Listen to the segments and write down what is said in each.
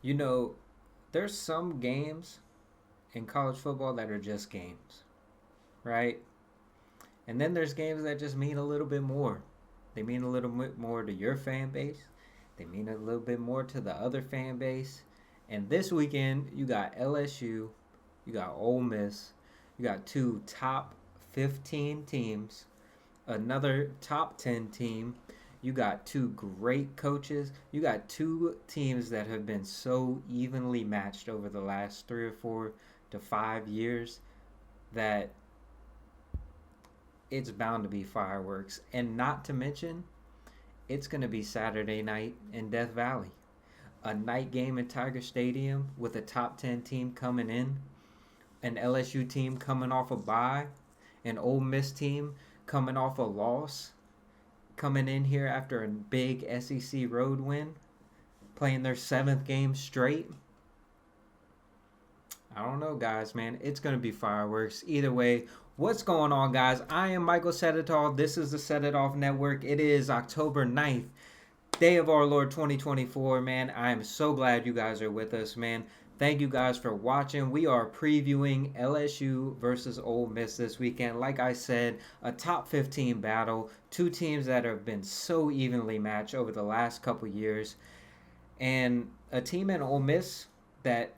You know, there's some games in college football that are just games, right? And then there's games that just mean a little bit more. They mean a little bit more to your fan base. They mean a little bit more to the other fan base. And this weekend, you got LSU, you got Ole Miss, you got two top 15 teams, another top 10 team. You got two great coaches. You got two teams that have been so evenly matched over the last 3 or 4 to 5 years that it's bound to be fireworks. And not to mention, it's going to be Saturday night in Death Valley. A night game in Tiger Stadium with a top 10 team coming in, an LSU team coming off a bye, an Ole Miss team coming off a loss, coming in here after a big SEC road win, playing their seventh game straight. I don't know, guys, man. It's going to be fireworks. Either way, what's going on, guys? I am Michael Set It Off. This is the Set It Off Network. It is October 9th, day of our Lord 2024, man. I am so glad you guys are with us, man. Thank you guys for watching. We are previewing LSU versus Ole Miss this weekend. Like I said, a top 15 battle. Two teams that have been so evenly matched over the last couple years. And a team in Ole Miss that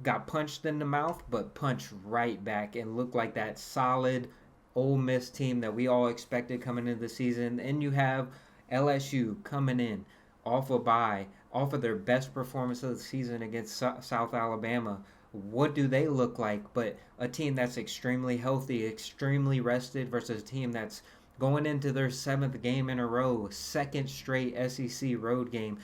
got punched in the mouth, but punched right back and looked like that solid Ole Miss team that we all expected coming into the season. And you have LSU coming in off a bye, off of their best performance of the season against South Alabama. What do they look like but a team that's extremely healthy, extremely rested versus a team that's going into their seventh game in a row, second straight SEC road game,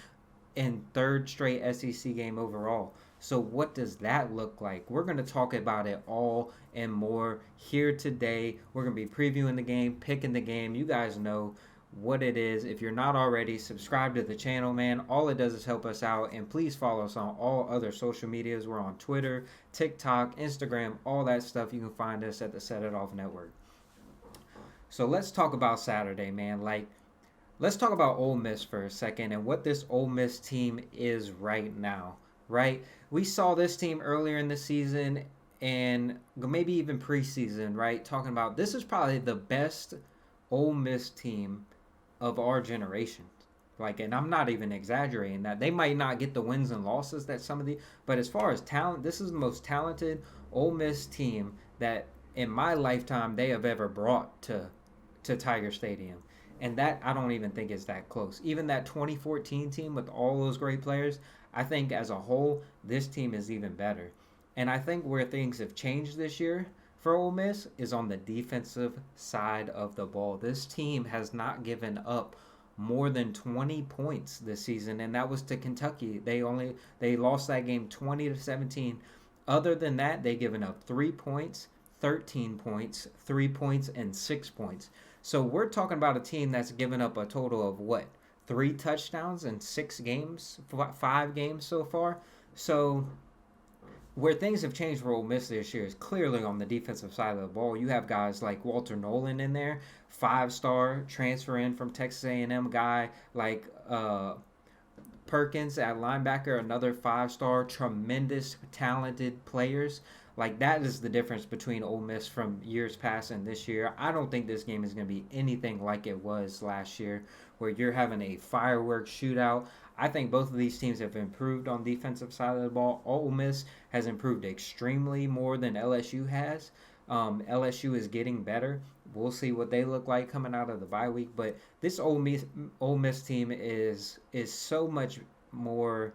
and third straight SEC game overall. So what does that look like? We're going to talk about it all and more here today. We're going to be previewing the game, picking the game. You guys know what it is. If you're not already, subscribe to the channel, man. All it does is help us out. And please follow us on all other social medias. We're on Twitter, TikTok, Instagram, all that stuff. You can find us at the Set It Off Network. So let's talk about Saturday, man. Let's talk about Ole Miss for a second and what this Ole Miss team is right now, right? We saw this team earlier in the season and maybe even preseason, right? Talking about this is probably the best Ole Miss team of our generation. And I'm not even exaggerating that. They might not get the wins and losses that some of the, but as far as talent, this is the most talented Ole Miss team that in my lifetime they have ever brought to Tiger Stadium. And that I don't even think is that close. Even that 2014 team with all those great players, I think as a whole, this team is even better. And I think where things have changed this year for Ole Miss is on the defensive side of the ball. This team has not given up more than 20 points this season, and that was to Kentucky. They lost that game 20-17. Other than that, they've given up 3 points, 13 points, 3 points, and 6 points. So we're talking about a team that's given up a total of what? 3 touchdowns in 6 games, 5 games so far. So where things have changed for Ole Miss this year is clearly on the defensive side of the ball. You have guys like Walter Nolan in there, 5-star transfer in from Texas A&M guy, like Perkins at linebacker, another 5-star, tremendous, talented players. That is the difference between Ole Miss from years past and this year. I don't think this game is going to be anything like it was last year, where you're having a fireworks shootout. I think both of these teams have improved on defensive side of the ball. Ole Miss has improved extremely more than LSU has. LSU is getting better. We'll see what they look like coming out of the bye week. But this Ole Miss team is so much more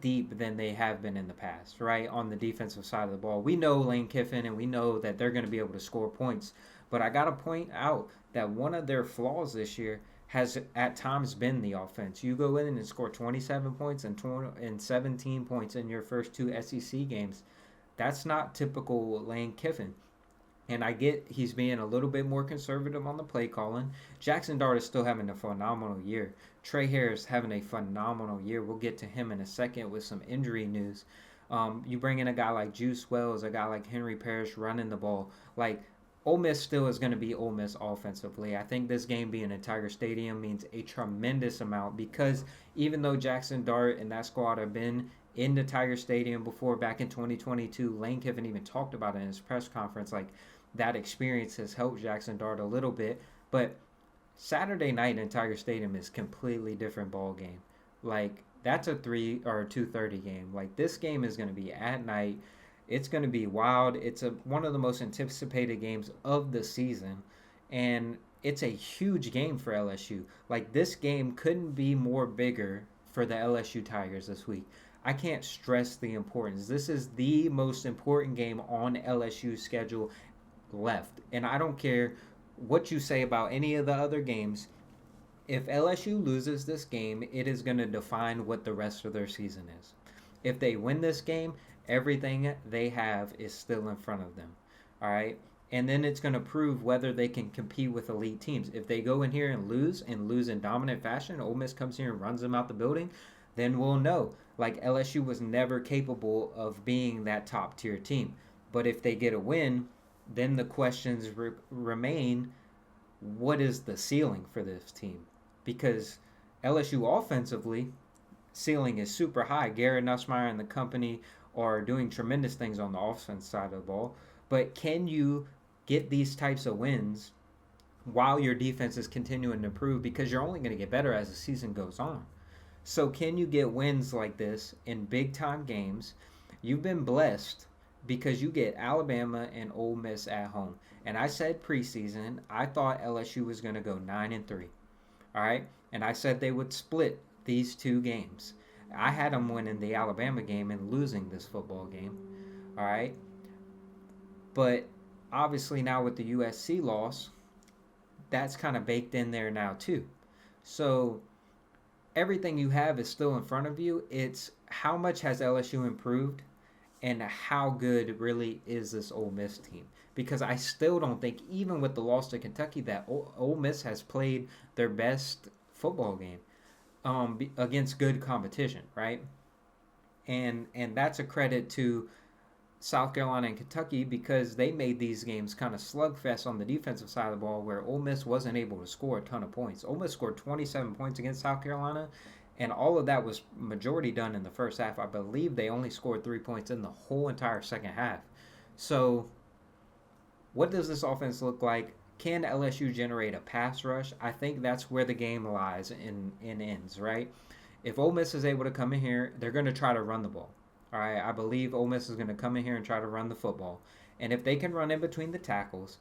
deep than they have been in the past, right? On the defensive side of the ball. We know Lane Kiffin and we know that they're going to be able to score points. But I got to point out that one of their flaws this year has at times been the offense. You go in and score 27 points and 17 points in your first 2 SEC games. That's not typical Lane Kiffin. And I get he's being a little bit more conservative on the play calling. Jackson Dart is still having a phenomenal year. Trey Harris having a phenomenal year. We'll get to him in a second with some injury news. You bring in a guy like Juice Wells, a guy like Henry Parrish running the ball. Ole Miss still is going to be Ole Miss offensively. I think this game being in Tiger Stadium means a tremendous amount because even though Jackson Dart and that squad have been in the Tiger Stadium before back in 2022, Lane Kiffin even talked about it in his press conference. Like that experience has helped Jackson Dart a little bit. But Saturday night in Tiger Stadium is completely different ball game. Like that's a 3 or 2:30 game. Like this game is going to be at night. It's going to be wild. It's one of the most anticipated games of the season, and it's a huge game for LSU. Like this game couldn't be more bigger for the LSU Tigers this week. I can't stress the importance. This is the most important game on LSU's schedule left, and I don't care what you say about any of the other games. If LSU loses this game, it is going to define what the rest of their season is. If they win this game, everything they have is still in front of them. All right. And then it's going to prove whether they can compete with elite teams. If they go in here and lose in dominant fashion, Ole Miss comes here and runs them out the building, then we'll know. Like LSU was never capable of being that top tier team. But if they get a win, then the questions remain, what is the ceiling for this team? Because LSU offensively, ceiling is super high. Garrett Nussmeier and the company are doing tremendous things on the offense side of the ball. But can you get these types of wins while your defense is continuing to improve? Because you're only going to get better as the season goes on. So can you get wins like this in big-time games? You've been blessed because you get Alabama and Ole Miss at home. And I said preseason, I thought LSU was going to go 9-3. All right? And I said they would split these two games. I had them winning the Alabama game and losing this football game. All right? But obviously now with the USC loss, that's kind of baked in there now too. So everything you have is still in front of you. It's how much has LSU improved and how good really is this Ole Miss team. Because I still don't think, even with the loss to Kentucky, that Ole Miss has played their best football game against good competition, right? And that's a credit to South Carolina and Kentucky because they made these games kind of slugfest on the defensive side of the ball where Ole Miss wasn't able to score a ton of points. Ole Miss scored 27 points against South Carolina, and all of that was majority done in the first half. I believe they only scored 3 points in the whole entire second half. So what does this offense look like? Can LSU generate a pass rush? I think that's where the game lies and ends, right? If Ole Miss is able to come in here, they're going to try to run the ball. All right, I believe Ole Miss is going to come in here and try to run the football. And if they can run in between the tackles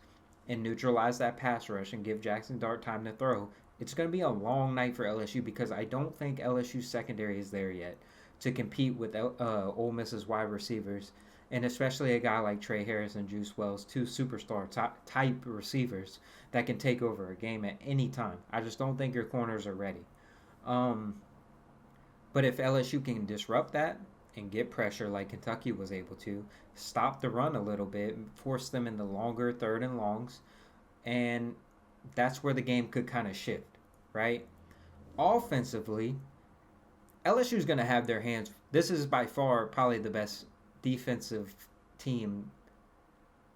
and neutralize that pass rush and give Jackson Dart time to throw, it's going to be a long night for LSU because I don't think LSU's secondary is there yet to compete with Ole Miss's wide receivers, and especially a guy like Trey Harris and Juice Wells, two superstar type receivers that can take over a game at any time. I just don't think your corners are ready. But if LSU can disrupt that and get pressure like Kentucky was able to, stop the run a little bit, force them into longer third and longs, and that's where the game could kind of shift, right? Offensively, LSU's going to have their hands. This is by far probably the best defensive team.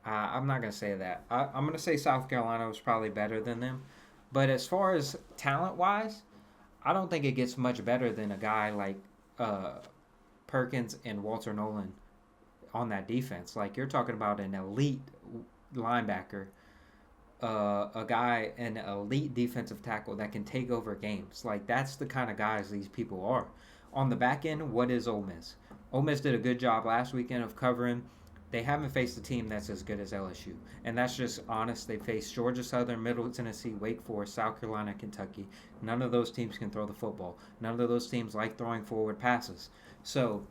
I'm not going to say that. I'm going to say South Carolina was probably better than them. But as far as talent-wise, I don't think it gets much better than a guy like Perkins and Walter Nolan on that defense. Like, you're talking about an elite linebacker, an elite defensive tackle that can take over games. Like, that's the kind of guys these people are. On the back end, what is Ole Miss? Ole Miss did a good job last weekend of covering. They haven't faced a team that's as good as LSU. And that's just honest. They faced Georgia Southern, Middle Tennessee, Wake Forest, South Carolina, Kentucky. None of those teams can throw the football. None of those teams like throwing forward passes. So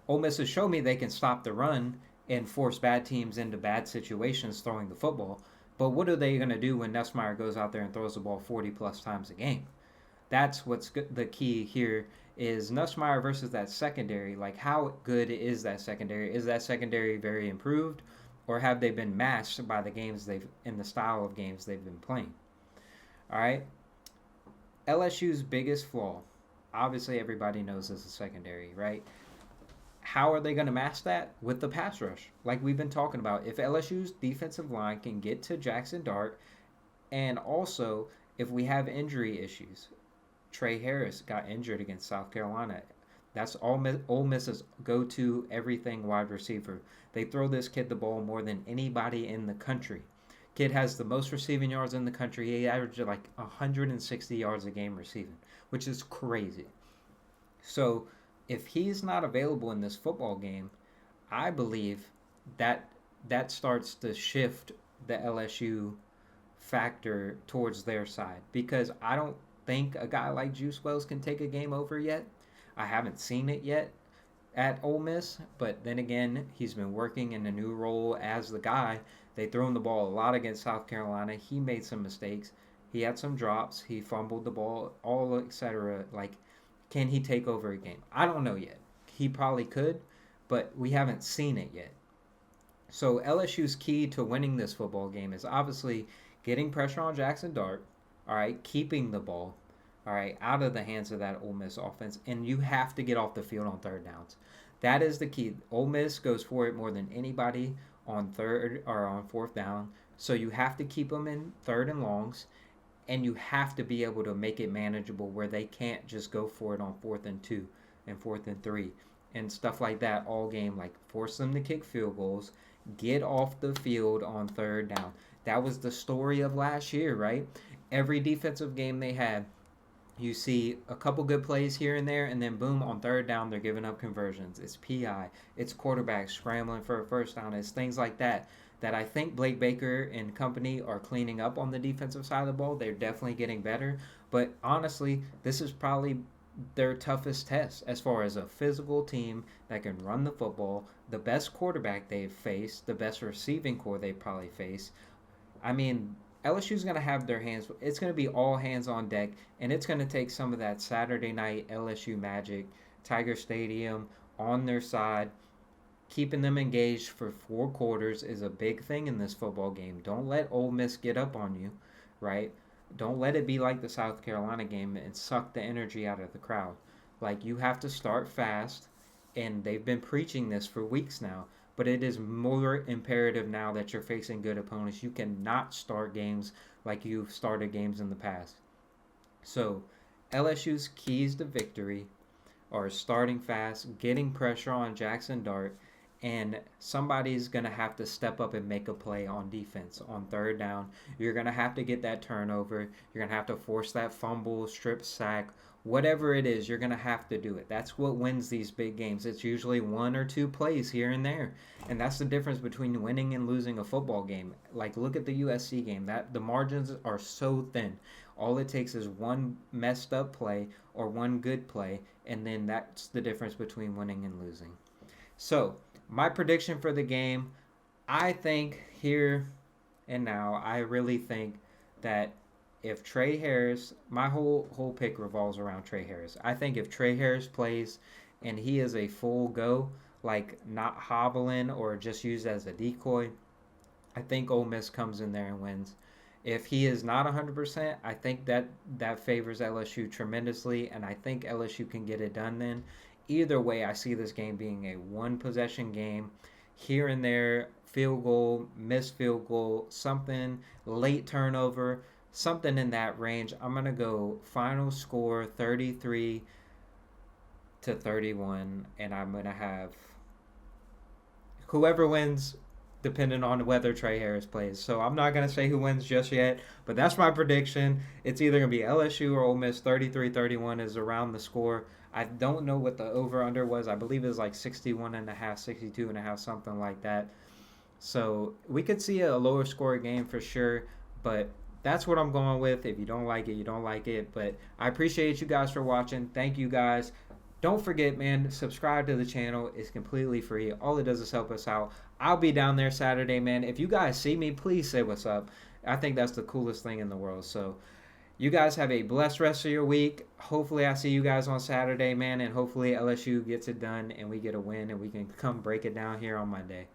Ole Miss has shown me they can stop the run and force bad teams into bad situations throwing the football. But what are they going to do when Nussmeier goes out there and throws the ball 40-plus times a game? That's what's the key here is Nussmeier versus that secondary. Like, how good is that secondary? Is that secondary very improved, or have they been matched by the games in the style of games they've been playing? All right. LSU's biggest flaw, obviously everybody knows, is the secondary, right? How are they going to match that? With the pass rush, like we've been talking about. If LSU's defensive line can get to Jackson Dart, and also if we have injury issues, Trey Harris got injured against South Carolina. That's Ole Miss's go-to everything wide receiver. They throw this kid the ball more than anybody in the country. Kid has the most receiving yards in the country. He averaged like 160 yards a game receiving, which is crazy. So if he's not available in this football game, I believe that that starts to shift the LSU factor towards their side, because I don't think a guy like Juice Wells can take a game over yet. I haven't seen it yet at Ole Miss, but then again, he's been working in a new role as the guy. They threw him the ball a lot against South Carolina. He made some mistakes. He had some drops. He fumbled the ball, all etc. Like, can he take over a game? I don't know yet. He probably could, but we haven't seen it yet. So LSU's key to winning this football game is obviously getting pressure on Jackson Dart, all right, keeping the ball, all right, out of the hands of that Ole Miss offense, and you have to get off the field on third downs. That is the key. Ole Miss goes for it more than anybody on third or on fourth down, so you have to keep them in third and longs, and you have to be able to make it manageable where they can't just go for it on 4th and 2 and 4th and 3 and stuff like that all game. Like, force them to kick field goals, get off the field on third down. That was the story of last year, right? Every defensive game they had, you see a couple good plays here and there, and then boom, on third down, they're giving up conversions. It's PI. It's quarterbacks scrambling for a first down. It's things like that I think Blake Baker and company are cleaning up on the defensive side of the ball. They're definitely getting better. But honestly, this is probably their toughest test as far as a physical team that can run the football, the best quarterback they've faced, the best receiving core they probably faced. I mean, LSU's going to have their hands. It's going to be all hands on deck, and it's going to take some of that Saturday night LSU magic, Tiger Stadium on their side. Keeping them engaged for 4 quarters is a big thing in this football game. Don't let Ole Miss get up on you, right? Don't let it be like the South Carolina game and suck the energy out of the crowd. Like, you have to start fast, and they've been preaching this for weeks now. But it is more imperative now that you're facing good opponents. You cannot start games like you've started games in the past. So LSU's keys to victory are starting fast, getting pressure on Jackson Dart, and somebody's going to have to step up and make a play on defense on third down. You're going to have to get that turnover. You're going to have to force that fumble, strip sack, whatever it is, you're going to have to do it. That's what wins these big games. It's usually 1 or 2 plays here and there. And that's the difference between winning and losing a football game. Like, look at the USC game. That the margins are so thin. All it takes is one messed up play or one good play, and then that's the difference between winning and losing. So, my prediction for the game, I think here and now, I really think that if Trey Harris, my whole pick revolves around Trey Harris. I think if Trey Harris plays and he is a full go, like not hobbling or just used as a decoy, I think Ole Miss comes in there and wins. If he is not 100%, I think that favors LSU tremendously, and I think LSU can get it done then. Either way, I see this game being a one-possession game. Here and there, field goal, missed field goal, something, late turnover, something in that range. I'm going to go final score 33-31, and I'm going to have whoever wins depending on whether Trey Harris plays. So I'm not going to say who wins just yet, but that's my prediction. It's either going to be LSU or Ole Miss. 33-31 is around the score. I don't know what the over-under was. I believe it was like 61.5, 62.5, something like that. So we could see a lower score game for sure, but that's what I'm going with. If you don't like it, you don't like it. But I appreciate you guys for watching. Thank you guys. Don't forget, man, subscribe to the channel. It's completely free. All it does is help us out. I'll be down there Saturday, man. If you guys see me, please say what's up. I think that's the coolest thing in the world. So you guys have a blessed rest of your week. Hopefully I see you guys on Saturday, man, and hopefully LSU gets it done and we get a win and we can come break it down here on Monday.